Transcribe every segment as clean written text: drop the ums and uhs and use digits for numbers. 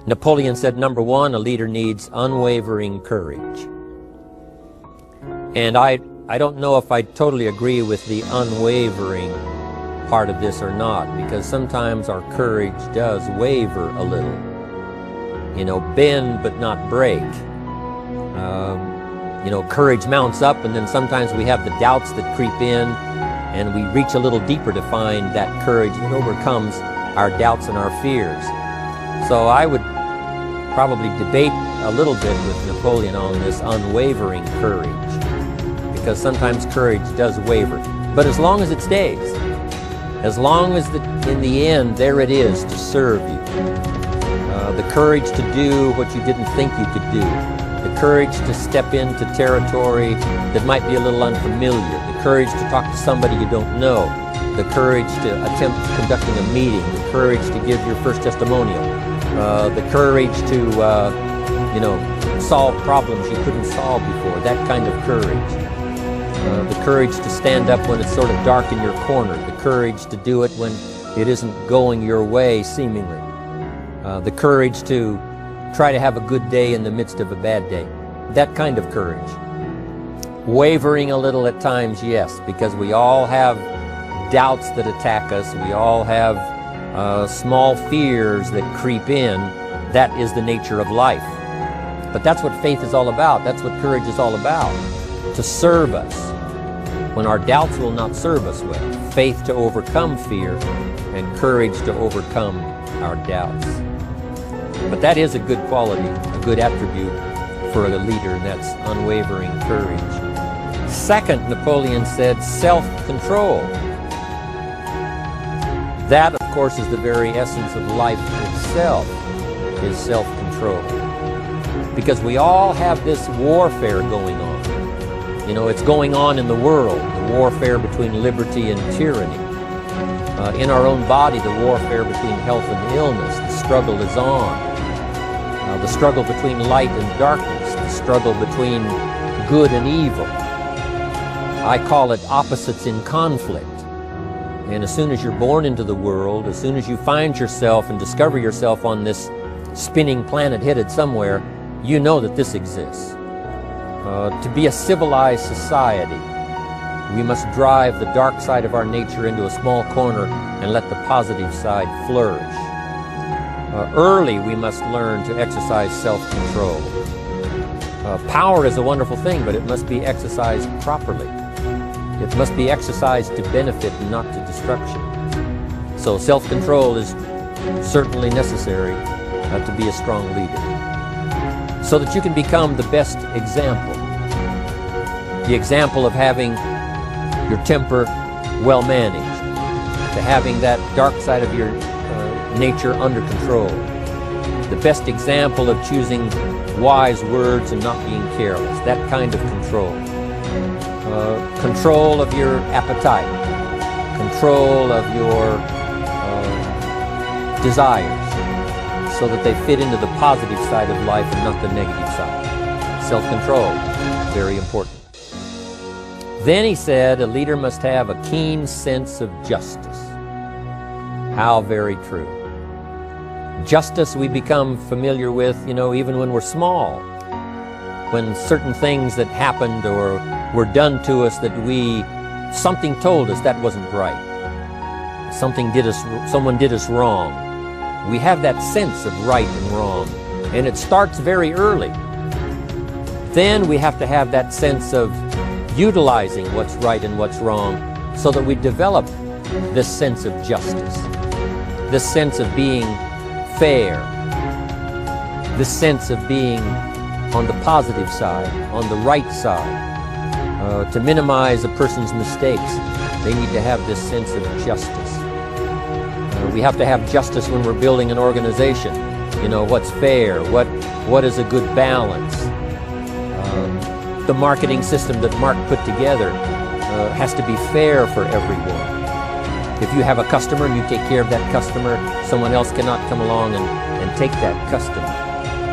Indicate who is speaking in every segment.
Speaker 1: Napoleon said, number one, a leader needs unwavering courage. And I don't know if I totally agree with the unwavering part of this or not, because sometimes our courage does waver a little. You know, bend but not break. You know, courage mounts up, and then sometimes we have the doubts that creep in, and we reach a little deeper to find that courage that overcomes our doubts and our fears. So I would probably debate a little bit with Napoleon on this unwavering courage, because sometimes courage does waver. But as long as it stays, as long as in the end there it is to serve you, the courage to do what you didn't think you could do, the courage to step into territory that might be a little unfamiliar, the courage to talk to somebody you don't know, the courage to attempt conducting a meeting, the courage to give your first testimonial, the courage to, you know, solve problems you couldn't solve before, that kind of courage. The courage to stand up when it's sort of dark in your corner, the courage to do it when it isn't going your way, seemingly. The courage to try to have a good day in the midst of a bad day. That kind of courage. Wavering a little at times, yes, because we all have doubts that attack us. We all have small fears that creep in. That is the nature of life. But that's what faith is all about. That's what courage is all about. To serve us when our doubts will not serve us well. Faith to overcome fear, and courage to overcome our doubts. But that is a good quality, a good attribute for a leader, and that's unwavering courage. Second, Napoleon said, self-control. That, of course, is the very essence of life itself, is self-control. Because we all have this warfare going on. You know, it's going on in the world, the warfare between liberty and tyranny. In our own body, the warfare between health and illness, the struggle is on. The struggle between light and darkness, the struggle between good and evil. I call it opposites in conflict. And as soon as you're born into the world, as soon as you find yourself and discover yourself on this spinning planet headed somewhere, you know that this exists. To be a civilized society, we must drive the dark side of our nature into a small corner and let the positive side flourish. Early, we must learn to exercise self-control. Power is a wonderful thing, but it must be exercised properly. It must be exercised to benefit and not to destruction. So self-control is certainly necessary to be a strong leader, so that you can become the best example. The example of having your temper well managed, to having that dark side of your nature under control. The best example of choosing wise words and not being careless, that kind of control. Control of your appetite, control of your desires, so that they fit into the positive side of life and not the negative side. Self-control, very important. Then he said, a leader must have a keen sense of justice. How very true. Justice we become familiar with, you know, even when we're small. When certain things that happened or were done to us that something told us that wasn't right. Someone did us wrong. We have that sense of right and wrong, and it starts very early. Then we have to have that sense of utilizing what's right and what's wrong, so that we develop this sense of justice, this sense of being fair, this sense of being on the positive side, on the right side. To minimize a person's mistakes, they need to have this sense of justice. We have to have justice when we're building an organization. You know, what's fair, what is a good balance. The marketing system that Mark put together has to be fair for everyone. If you have a customer and you take care of that customer, someone else cannot come along and take that customer.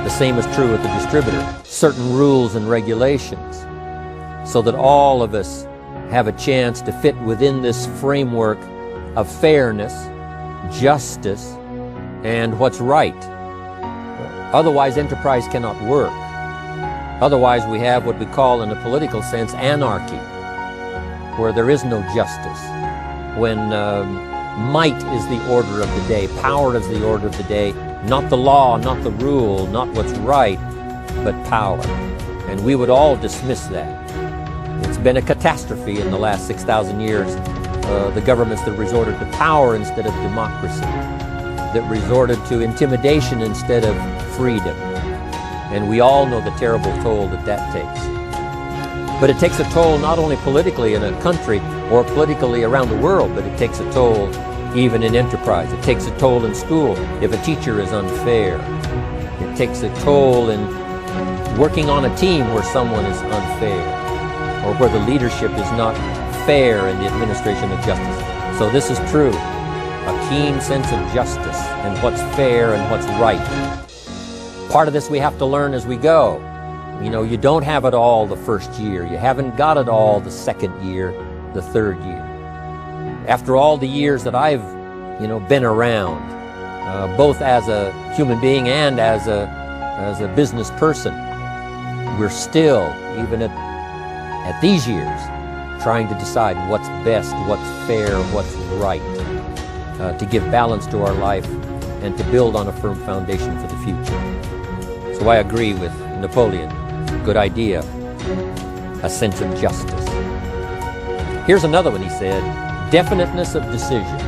Speaker 1: The same is true with the distributor. Certain rules and regulations, so that all of us have a chance to fit within this framework of fairness, justice, and what's right. Otherwise, enterprise cannot work. Otherwise, we have what we call, in a political sense, anarchy, where there is no justice, when might is the order of the day, power is the order of the day, not the law, not the rule, not what's right, but power. And we would all dismiss that. It's been a catastrophe in the last 6,000 years, the governments that resorted to power instead of democracy, that resorted to intimidation instead of freedom. And we all know the terrible toll that that takes. But it takes a toll not only politically in a country or politically around the world, but it takes a toll even in enterprise. It takes a toll in school if a teacher is unfair. It takes a toll in working on a team where someone is unfair, or where the leadership is not fair in the administration of justice. So this is true. A keen sense of justice and what's fair and what's right. Part of this we have to learn as we go. You know, you don't have it all the first year. You haven't got it all the second year, the third year. After all the years that I've, been around, both as a human being and as a business person, we're still, even at these years, trying to decide what's best, what's fair, what's right, to give balance to our life and to build on a firm foundation for the future. So I agree with Napoleon. Good idea. A sense of justice. Here's another one he said. Definiteness of decision.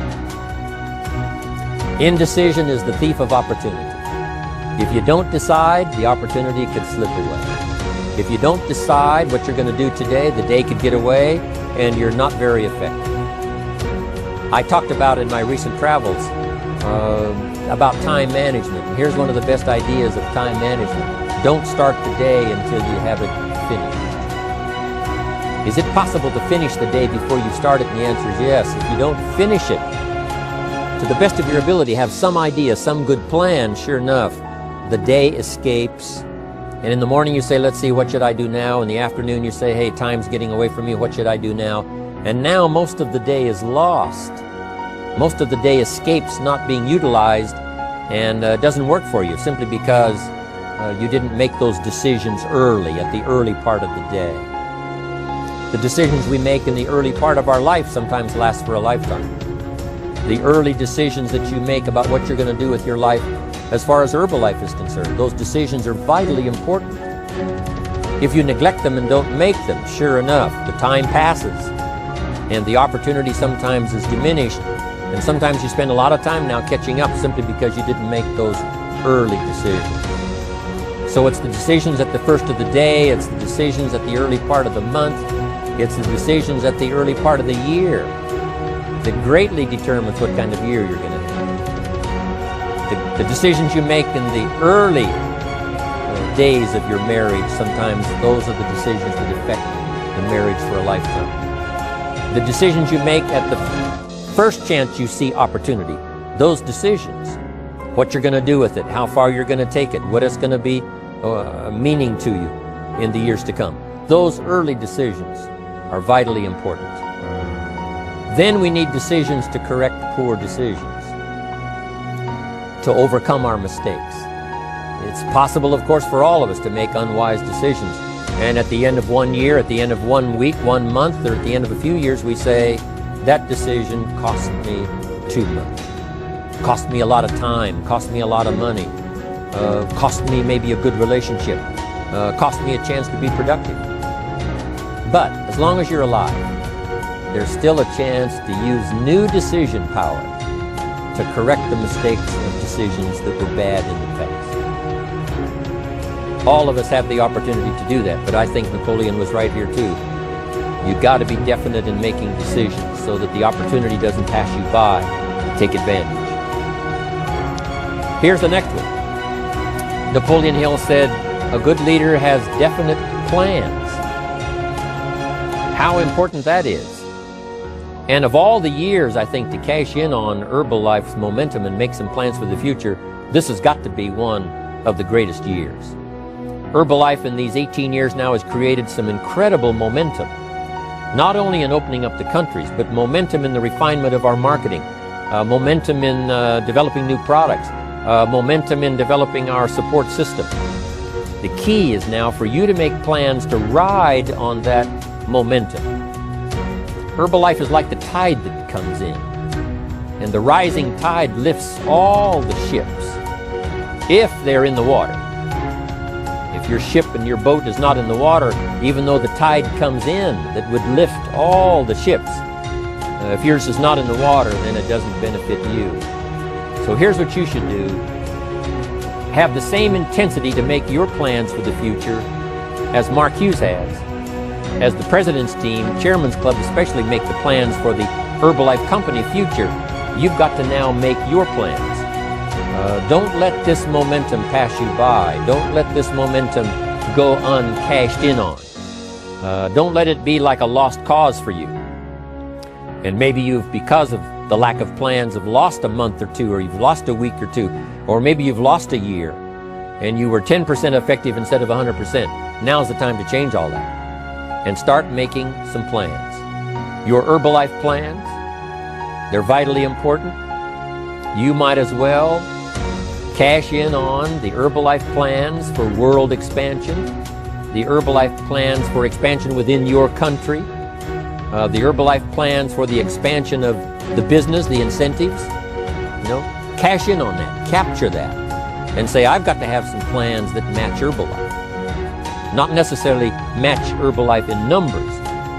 Speaker 1: Indecision is the thief of opportunity. If you don't decide, the opportunity could slip away. If you don't decide what you're going to do today, the day could get away and you're not very effective. I talked about in my recent travels about time management. And here's one of the best ideas of time management. Don't start the day until you have it finished. Is it possible to finish the day before you start it? And the answer is yes. If you don't finish it to the best of your ability, have some idea, some good plan, sure enough, the day escapes. And in the morning you say, let's see, what should I do now? In the afternoon you say, hey, time's getting away from me, what should I do now? And now most of the day is lost. Most of the day escapes not being utilized and doesn't work for you simply because you didn't make those decisions early, at the early part of the day. The decisions we make in the early part of our life sometimes last for a lifetime. The early decisions that you make about what you're going to do with your life as far as Herbalife is concerned, those decisions are vitally important. If you neglect them and don't make them, sure enough, the time passes and the opportunity sometimes is diminished, and sometimes you spend a lot of time now catching up simply because you didn't make those early decisions. So it's the decisions at the first of the day, it's the decisions at the early part of the month, it's the decisions at the early part of the year that greatly determines what kind of year you're going to have. The decisions you make in the early days of your marriage, sometimes those are the decisions that affect the marriage for a lifetime. The decisions you make at the first chance you see opportunity, those decisions, what you're going to do with it, how far you're going to take it, what it's going to be meaning to you in the years to come. Those early decisions are vitally important. Then we need decisions to correct poor decisions, to overcome our mistakes. It's possible, of course, for all of us to make unwise decisions. And at the end of 1 year, at the end of 1 week, 1 month, or at the end of a few years, we say, that decision cost me too much. Cost me a lot of time, cost me a lot of money, cost me maybe a good relationship, cost me a chance to be productive. But as long as you're alive, there's still a chance to use new decision power to correct the mistakes of decisions that were bad in the past. All of us have the opportunity to do that, but I think Napoleon was right here too. You've got to be definite in making decisions so that the opportunity doesn't pass you by. Take advantage. Here's the next one. Napoleon Hill said, a good leader has definite plans. How important that is. And of all the years, I think, to cash in on Herbalife's momentum and make some plans for the future, this has got to be one of the greatest years. Herbalife in these 18 years now has created some incredible momentum, not only in opening up the countries, but momentum in the refinement of our marketing, momentum in developing new products, momentum in developing our support system. The key is now for you to make plans to ride on that momentum. Herbalife is like the tide that comes in, and the rising tide lifts all the ships if they're in the water. If your ship and your boat is not in the water, even though the tide comes in that would lift all the ships, if yours is not in the water, then it doesn't benefit you. So here's what you should do. Have the same intensity to make your plans for the future as Mark Hughes has. As the President's team, Chairman's Club especially, make the plans for the Herbalife Company future, you've got to now make your plans. Don't let this momentum pass you by. Don't let this momentum go uncashed in on. Don't let it be like a lost cause for you. And maybe you've, because of the lack of plans, have lost a month or two, or you've lost a week or two, or maybe you've lost a year, and you were 10% effective instead of 100%. Now's the time to change all that and start making some plans. Your Herbalife plans, they're vitally important. You might as well cash in on the Herbalife plans for world expansion, the Herbalife plans for expansion within your country, the Herbalife plans for the expansion of the business, the incentives. Cash in on that, capture that, and say, I've got to have some plans that match Herbalife. Not necessarily match Herbalife in numbers,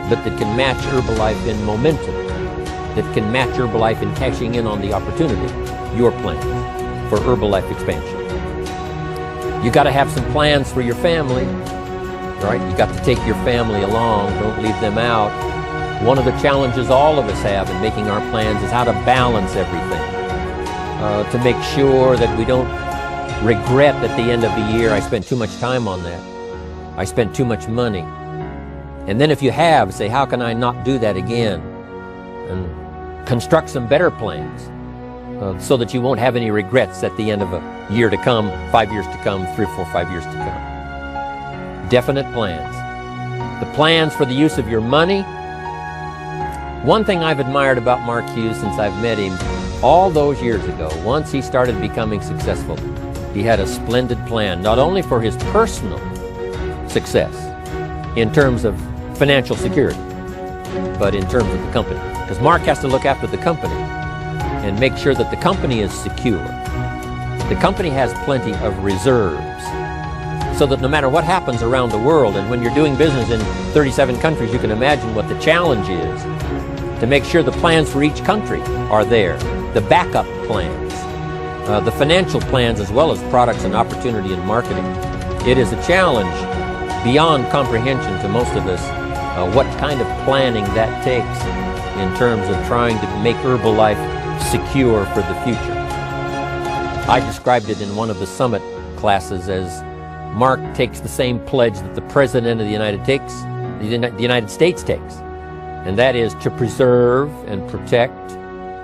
Speaker 1: but that can match Herbalife in momentum, that can match Herbalife in cashing in on the opportunity, your plan for Herbalife expansion. You got to have some plans for your family, right? You got to take your family along, don't leave them out. One of the challenges all of us have in making our plans is how to balance everything, to make sure that we don't regret at the end of the year, I spent too much time on that, I spent too much money. And then if you have, say, how can I not do that again? And construct some better plans so that you won't have any regrets at the end of a year to come, 5 years to come, 3, 4, 5 years to come. Definite plans. The plans for the use of your money. One thing I've admired about Mark Hughes since I've met him all those years ago, once he started becoming successful, he had a splendid plan, not only for his personal success in terms of financial security, but in terms of the company. Because Mark has to look after the company and make sure that the company is secure. The company has plenty of reserves, so that no matter what happens around the world, and when you're doing business in 37 countries, you can imagine what the challenge is to make sure the plans for each country are there, the backup plans, the financial plans, as well as products and opportunity and marketing. It is a challenge beyond comprehension to most of us what kind of planning that takes in terms of trying to make Herbalife secure for the future. I described it in one of the summit classes as Mark takes the same pledge that the President of the United States takes, and that is to preserve and protect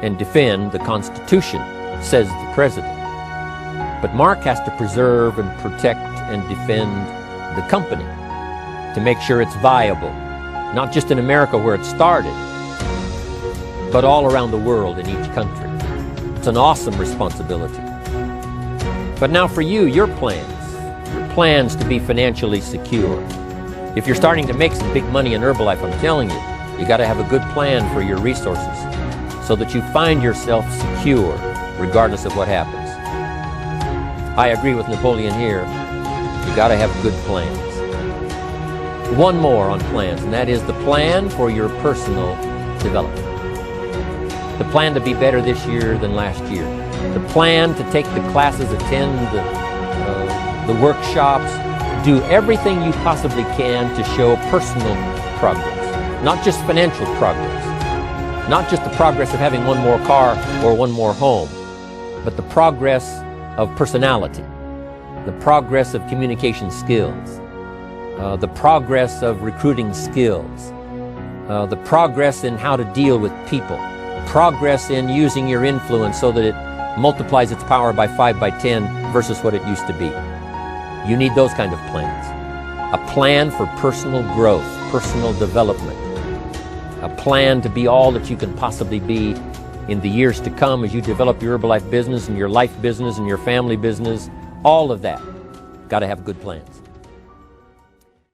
Speaker 1: and defend the Constitution, says the President. But Mark has to preserve and protect and defend the company to make sure it's viable, not just in America where it started, but all around the world in each country. It's an awesome responsibility. But now for you, your plans to be financially secure. If you're starting to make some big money in Herbalife, I'm telling you, you got to have a good plan for your resources so that you find yourself secure regardless of what happens. I agree with Napoleon here. You got to have good plans. One more on plans, and that is the plan for your personal development. The plan to be better this year than last year. The plan to take the classes, attend the workshops, do everything you possibly can to show personal progress, not just financial progress, not just the progress of having one more car or one more home, but the progress of personality, the progress of communication skills, the progress of recruiting skills, the progress in how to deal with people, progress in using your influence so that it multiplies its power by 5 by 10 versus what it used to be. You need those kind of plans. A plan for personal growth, personal development. A plan to be all that you can possibly be in the years to come as you develop your Herbalife business and your life business and your family business, all of that. Got to have good plans.